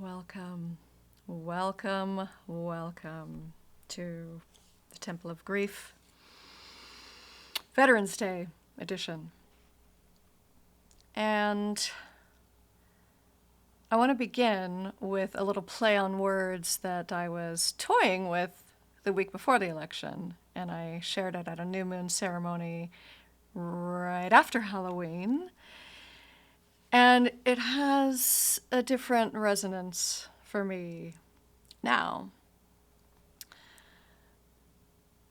Welcome, welcome, welcome to the Temple of Grief, Veterans Day edition. And I want to begin with a little play on words that I was toying with the week before the election, and I shared it at a new moon ceremony right after Halloween. And it has a different resonance for me now.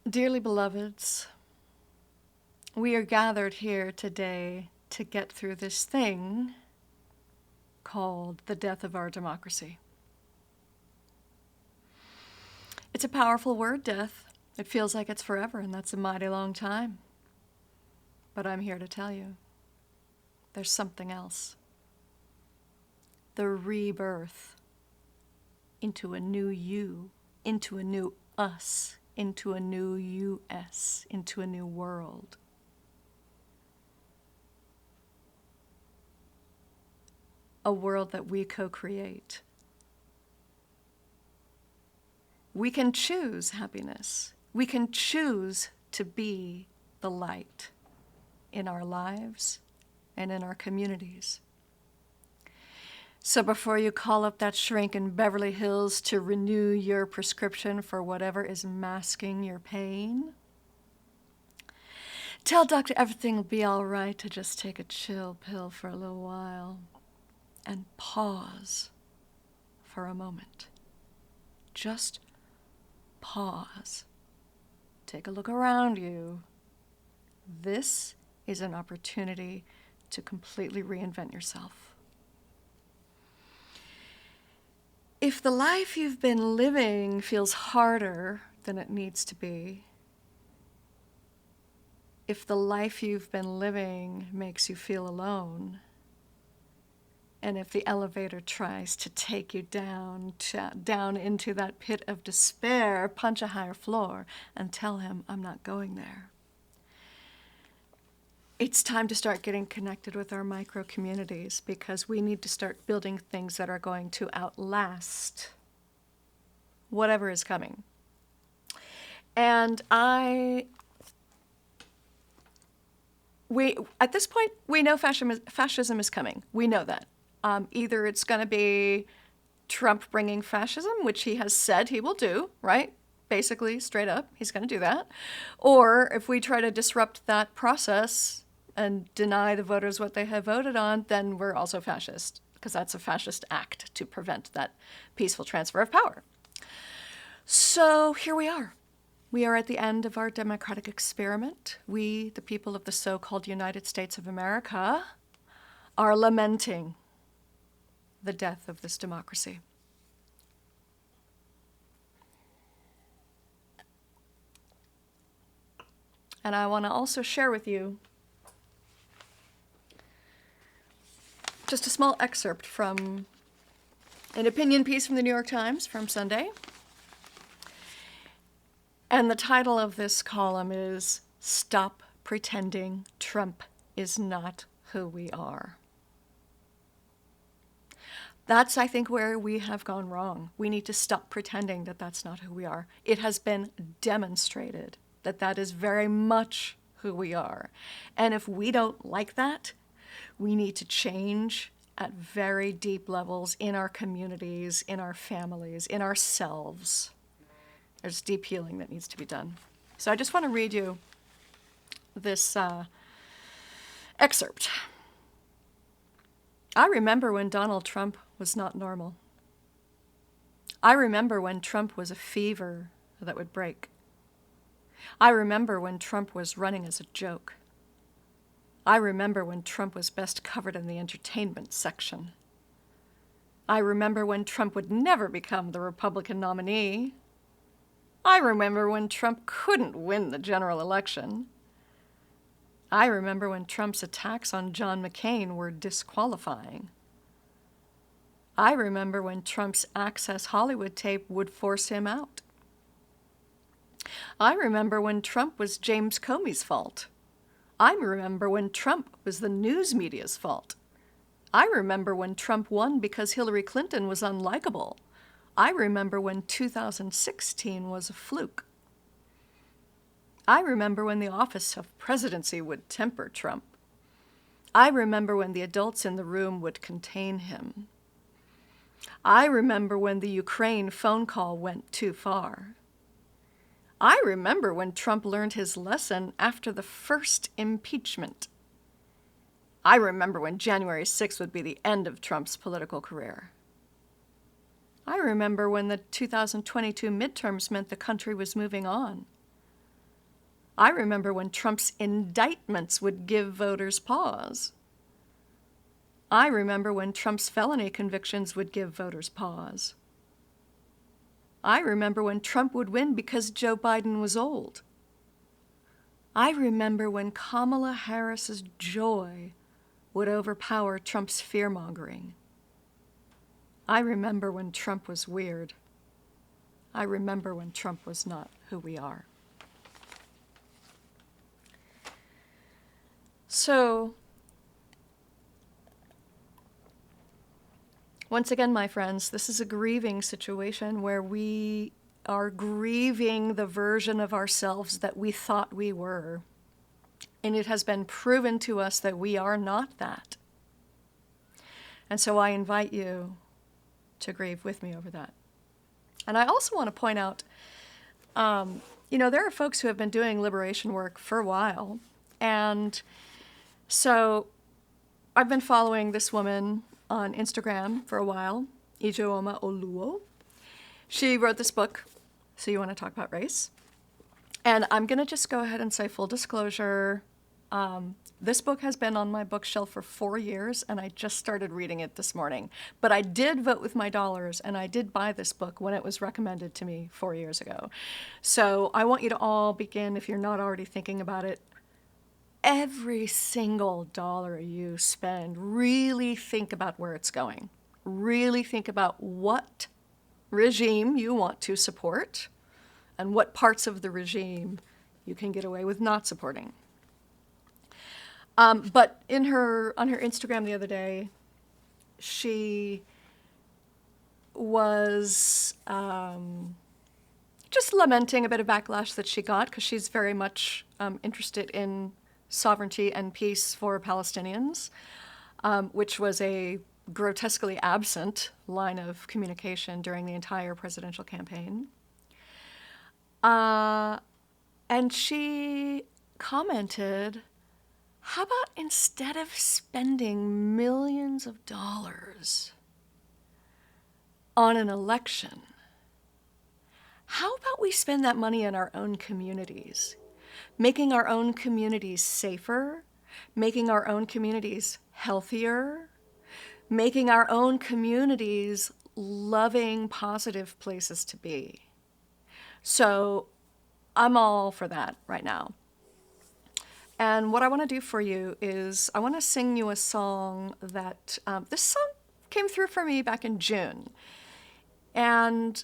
Dearly beloveds, we are gathered here today to get through this thing called the death of our democracy. It's a powerful word, death. It feels like it's forever, and that's a mighty long time. But I'm here to tell you, there's something else. The rebirth into a new you, into a new us, into a new US, into a new world. A world that we co-create. We can choose happiness. We can choose to be the light in our lives and in our communities. So before you call up that shrink in Beverly Hills to renew your prescription for whatever is masking your pain, tell doctor everything will be all right to just take a chill pill for a little while and pause for a moment. Just pause. Take a look around you. This is an opportunity to completely reinvent yourself. If the life you've been living feels harder than it needs to be, if the life you've been living makes you feel alone, and if the elevator tries to take you down into that pit of despair, punch a higher floor and tell him, I'm not going there. It's time to start getting connected with our micro communities because we need to start building things that are going to outlast whatever is coming. And at this point, we know fascism is coming. We know that. Either it's going to be Trump bringing fascism, which he has said he will do, right? Basically, straight up, he's going to do that. Or if we try to disrupt that process and deny the voters what they have voted on, then we're also fascist, because that's a fascist act to prevent that peaceful transfer of power. So here we are. We are at the end of our democratic experiment. We, the people of the so-called United States of America, are lamenting the death of this democracy. And I want to also share with you just a small excerpt from an opinion piece from the New York Times from Sunday. And the title of this column is Stop Pretending Trump is Not Who We Are. That's, I think, where we have gone wrong. We need to stop pretending that that's not who we are. It has been demonstrated that that is very much who we are. And if we don't like that, we need to change at very deep levels in our communities, in our families, in ourselves. There's deep healing that needs to be done. So I just want to read you this excerpt. I remember when Donald Trump was not normal. I remember when Trump was a fever that would break. I remember when Trump was running as a joke. I remember when Trump was best covered in the entertainment section. I remember when Trump would never become the Republican nominee. I remember when Trump couldn't win the general election. I remember when Trump's attacks on John McCain were disqualifying. I remember when Trump's Access Hollywood tape would force him out. I remember when Trump was James Comey's fault. I remember when Trump was the news media's fault. I remember when Trump won because Hillary Clinton was unlikable. I remember when 2016 was a fluke. I remember when the office of presidency would temper Trump. I remember when the adults in the room would contain him. I remember when the Ukraine phone call went too far. I remember when Trump learned his lesson after the first impeachment. I remember when January 6th would be the end of Trump's political career. I remember when the 2022 midterms meant the country was moving on. I remember when Trump's indictments would give voters pause. I remember when Trump's felony convictions would give voters pause. I remember when Trump would win because Joe Biden was old. I remember when Kamala Harris's joy would overpower Trump's fear-mongering. I remember when Trump was weird. I remember when Trump was not who we are. So, once again, my friends, this is a grieving situation where we are grieving the version of ourselves that we thought we were. And it has been proven to us that we are not that. And so I invite you to grieve with me over that. And I also want to point out, there are folks who have been doing liberation work for a while. And so I've been following this woman on Instagram for a while, Ijeoma Oluo. She wrote this book, So You Want to Talk About Race? And I'm going to just go ahead and say full disclosure, this book has been on my bookshelf for 4 years, and I just started reading it this morning. But I did vote with my dollars, and I did buy this book when it was recommended to me 4 years ago. So I want you to all begin, if you're not already thinking about it, every single dollar you spend, really think about where it's going. Really think about what regime you want to support and what parts of the regime you can get away with not supporting. But on her Instagram the other day, she was just lamenting a bit of backlash that she got because she's very much interested in sovereignty and peace for Palestinians, which was a grotesquely absent line of communication during the entire presidential campaign. And she commented, how about instead of spending millions of dollars on an election, how about we spend that money in our own communities, making our own communities safer, making our own communities healthier, making our own communities loving, positive places to be. So I'm all for that right now. And what I want to do for you is I want to sing you a song that, this song came through for me back in June. And,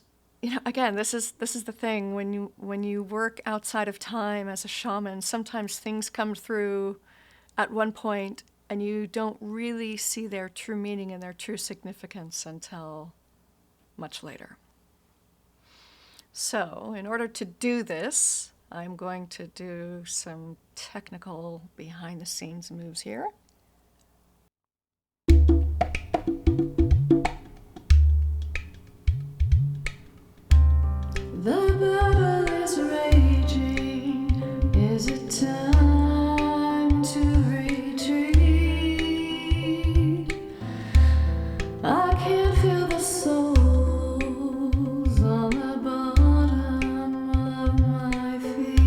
again, this is the thing, when you work outside of time as a shaman, sometimes things come through at one point and you don't really see their true meaning and their true significance until much later. So, in order to do this, I'm going to do some technical behind-the-scenes moves here. The battle is raging. Is it time to retreat? I can feel the souls on the bottom of my feet.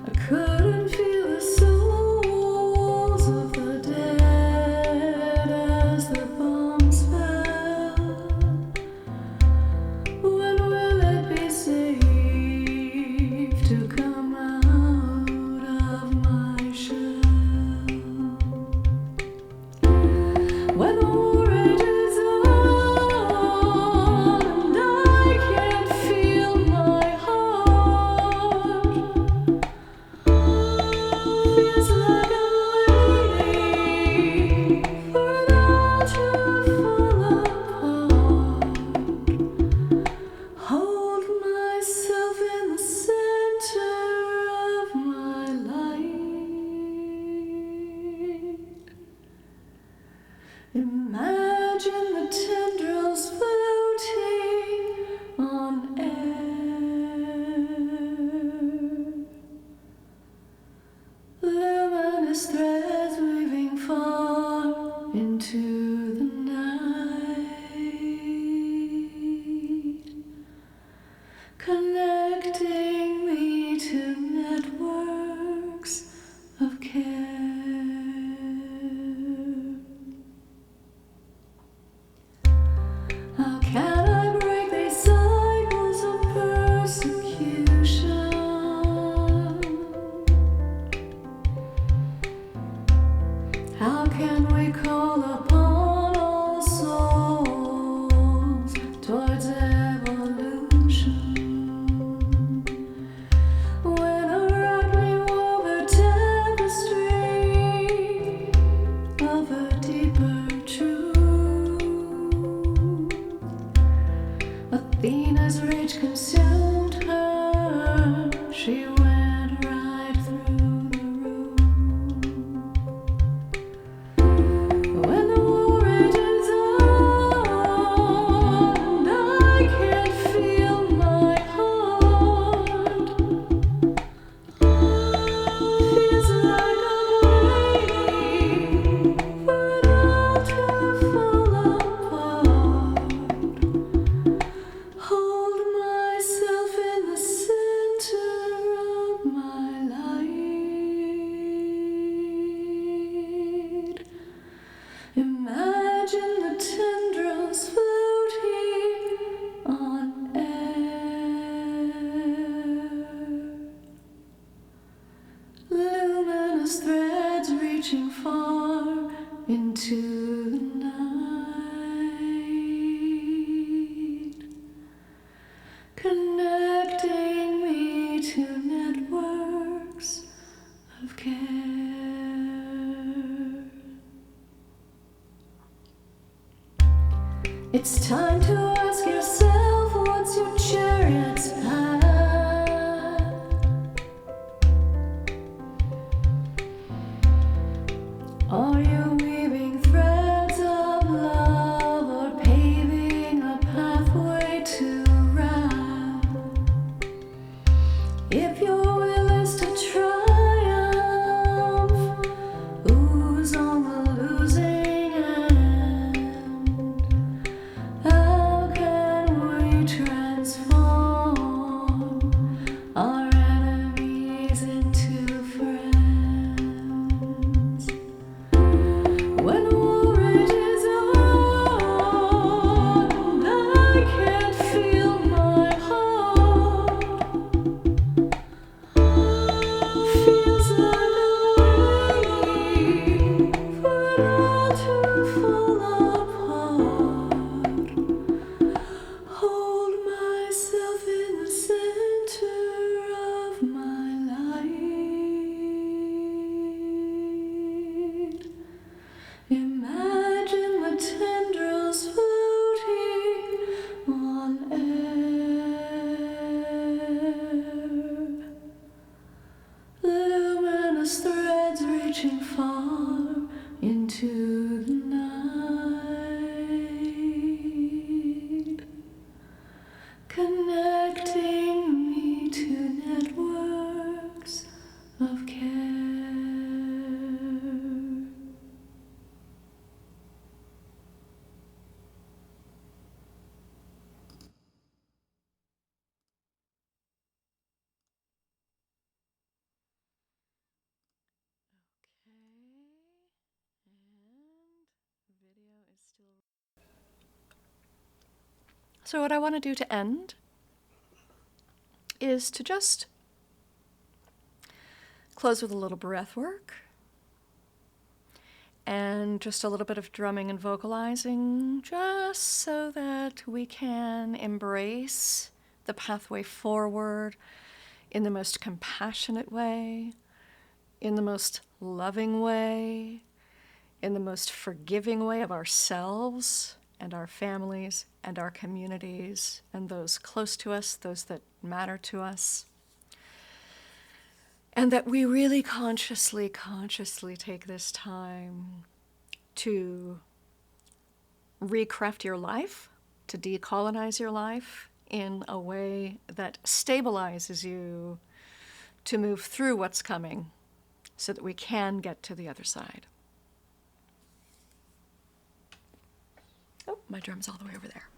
I couldn't How can we call upon all souls towards evolution when a rattling woven tapestry of a deeper truth? Athena's rage consumed her. She went right through the room. When the war rages on, and I can't feel my heart, feels like I'm waiting for it all to fall apart. Hold myself in the center of my light. Imagine the tendrils floating on air. Luminous threads reaching far into the night, connecting me to networks of care. It's time to ask yourself, what's your chariot's path? Are you weaving threads of love or paving a pathway to wrath? If your will is to triumph, who's on the losing end? How can we transform our enemies into friends? When war rages on, and I can't feel my heart, feels like I'm waiting for it all to fall apart. Hold myself in the center of my light. Imagine the tendrils floating on air. Luminous threads reaching far into the night, connecting me to networks of care. So what I want to do to end is to just close with a little breath work and just a little bit of drumming and vocalizing, just so that we can embrace the pathway forward in the most compassionate way, in the most loving way, in the most forgiving way of ourselves and our families and our communities and those close to us, those that matter to us. And that we really consciously take this time to recraft your life, to decolonize your life in a way that stabilizes you to move through what's coming so that we can get to the other side. Oh, my drum's all the way over there.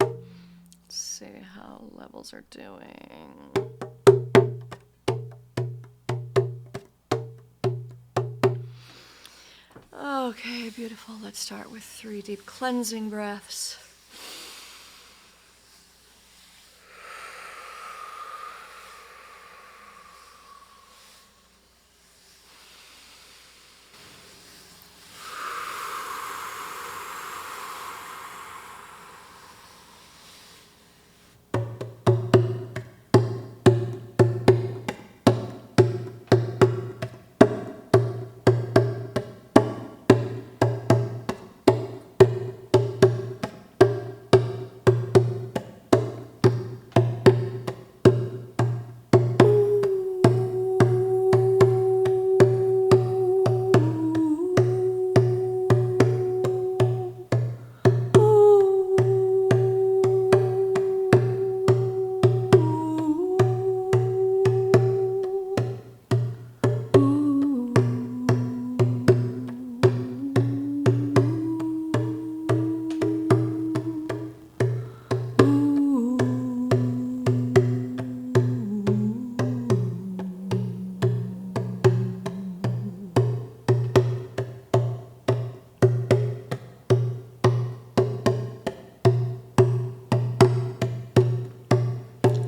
Let's see how levels are doing. Okay, beautiful. Let's start with 3 deep cleansing breaths.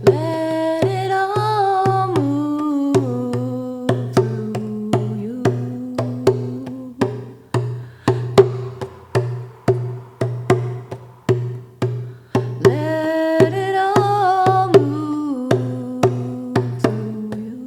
Let it all move through you. Let it all move through you.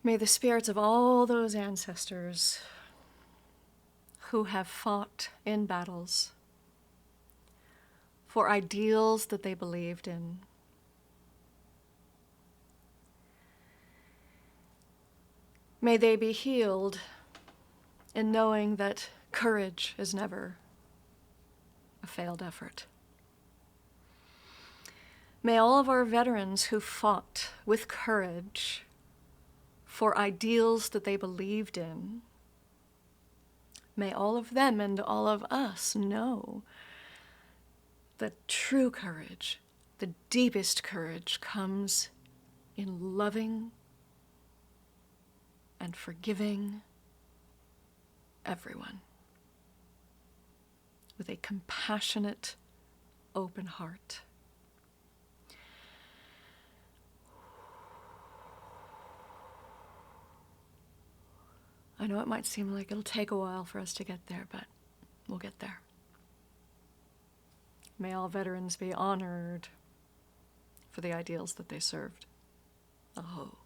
May the spirits of all those ancestors who have fought in battles for ideals that they believed in, may they be healed in knowing that courage is never a failed effort. May all of our veterans who fought with courage for ideals that they believed in, may all of them and all of us know that true courage, the deepest courage, comes in loving and forgiving everyone with a compassionate, open heart. I know it might seem like it'll take a while for us to get there, but we'll get there. May all veterans be honored for the ideals that they served. Aho.